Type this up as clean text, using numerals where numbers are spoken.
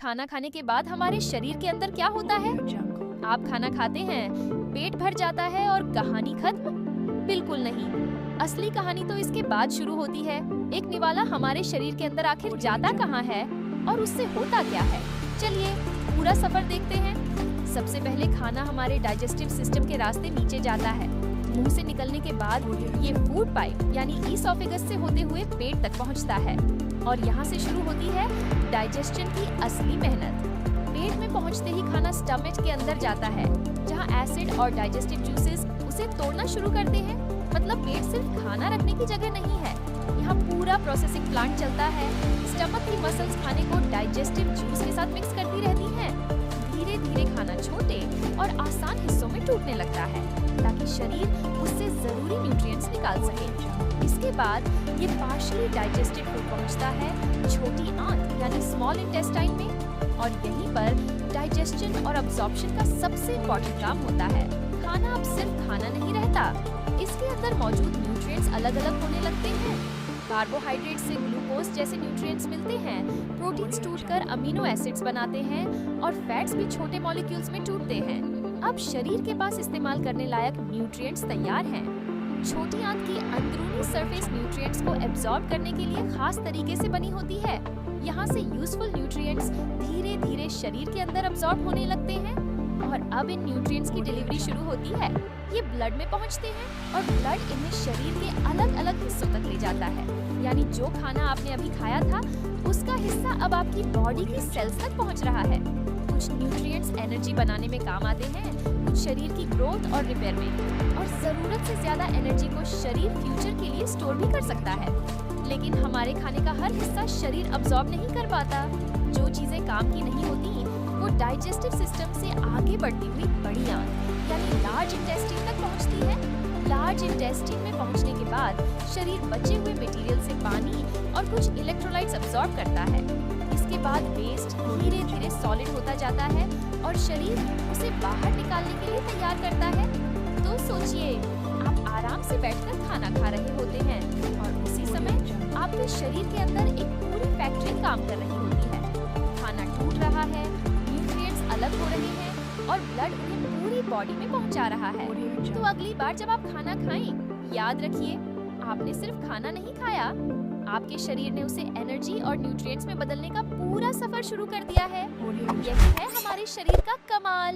खाना खाने के बाद हमारे शरीर के अंदर क्या होता है? आप खाना खाते हैं, पेट भर जाता है और कहानी खत्म? बिल्कुल नहीं। असली कहानी तो इसके बाद शुरू होती है। एक निवाला हमारे शरीर के अंदर आखिर जाता कहाँ है और उससे होता क्या है? चलिए पूरा सफर देखते हैं। सबसे पहले खाना हमारे डाइजेस्टिव सिस्टम के रास्ते नीचे जाता है। मुंह से निकलने के बाद ये फूड पाइप यानी ईसोफेगस से होते हुए पेट तक पहुंचता है और यहाँ से शुरू होती है डाइजेशन की असली मेहनत। पेट में पहुंचते ही खाना स्टमच के अंदर जाता है, जहाँ एसिड और डाइजेस्टिव जूसेस उसे तोड़ना शुरू करते हैं। मतलब पेट सिर्फ खाना रखने की जगह नहीं है, यहाँ पूरा प्रोसेसिंग प्लांट चलता है। स्टमक की मसल्स खाने को डाइजेस्टिव जूस के साथ मिक्स करती रहती हैं। धीरे धीरे खाना छोटे और आसान हिस्सों में टूटने लगता है ताकि शरीर उससे जरूरी न्यूट्रिएंट्स निकाल सके। इसके बाद ये पार्शियली डाइजेस्टेड फूड पहुंचता है छोटी आंत यानी स्मॉल इंटेस्टाइन में और यहीं पर डाइजेशन और अब्जॉर्प्शन का सबसे इम्पोर्टेंट काम होता है। खाना अब सिर्फ खाना नहीं रहता, इसके अंदर मौजूद न्यूट्रिएंट्स अलग अलग होने लगते हैं। कार्बोहाइड्रेट से ग्लूकोज जैसे न्यूट्रिएंट्स मिलते हैं, प्रोटीन्स टूटकर अमीनो एसिड्स बनाते हैं और फैट्स भी छोटे मॉलिक्यूल्स में टूटते हैं। अब शरीर के पास इस्तेमाल करने लायक न्यूट्रिएंट्स तैयार हैं। छोटी आंत की अंदरूनी सरफेस न्यूट्रिएंट्स को एब्जॉर्ब करने के लिए खास तरीके से बनी होती है। यहाँ से यूजफुल न्यूट्रिएंट्स धीरे धीरे शरीर के अंदर एब्जॉर्ब होने लगते हैं और अब इन न्यूट्रिएंट्स की डिलीवरी शुरू होती है। ये ब्लड में पहुँचते हैं और ब्लड इन्हें शरीर के अलग अलग हिस्सों तक ले जाता है। यानी जो खाना आपने अभी खाया था उसका हिस्सा अब आपकी बॉडी की सेल्स तक पहुँच रहा है। कुछ न्यूट्रिएंट्स एनर्जी बनाने में काम आते हैं, कुछ शरीर की ग्रोथ और रिपेयर में, और जरूरत से ज्यादा एनर्जी को शरीर फ्यूचर के लिए स्टोर भी कर सकता है। लेकिन हमारे खाने का हर हिस्सा शरीर अब्सॉर्ब नहीं कर पाता। जो चीजें काम की नहीं होती वो डाइजेस्टिव सिस्टम से आगे बढ़ती हुई बड़ी आंत यानी लार्ज इंटेस्टाइन तक पहुंचती है। लार्ज इंटेस्टाइन में पहुंचने के बाद शरीर बचे हुए मटेरियल से पानी और कुछ इलेक्ट्रोलाइट्स अब्सॉर्ब करता है। इसके बाद वेस्ट धीरे धीरे सॉलिड होता जाता है और शरीर उसे बाहर निकालने के लिए तैयार करता है। तो सोचिए, आप आराम से बैठकर खाना खा रहे होते हैं और उसी समय आपके शरीर के अंदर एक पूरी फैक्ट्री काम कर रही होती है। खाना टूट रहा है, न्यूट्रिएंट्स अलग हो रहे हैं और ब्लड उन्हें पूरी बॉडी में पहुंचा रहा है। तो अगली बार जब आप खाना खाएं, याद रखिए आपने सिर्फ खाना नहीं खाया, आपके शरीर ने उसे एनर्जी और न्यूट्रिएंट्स में बदलने का पूरा सफर शुरू कर दिया है। यही है हमारे शरीर का कमाल।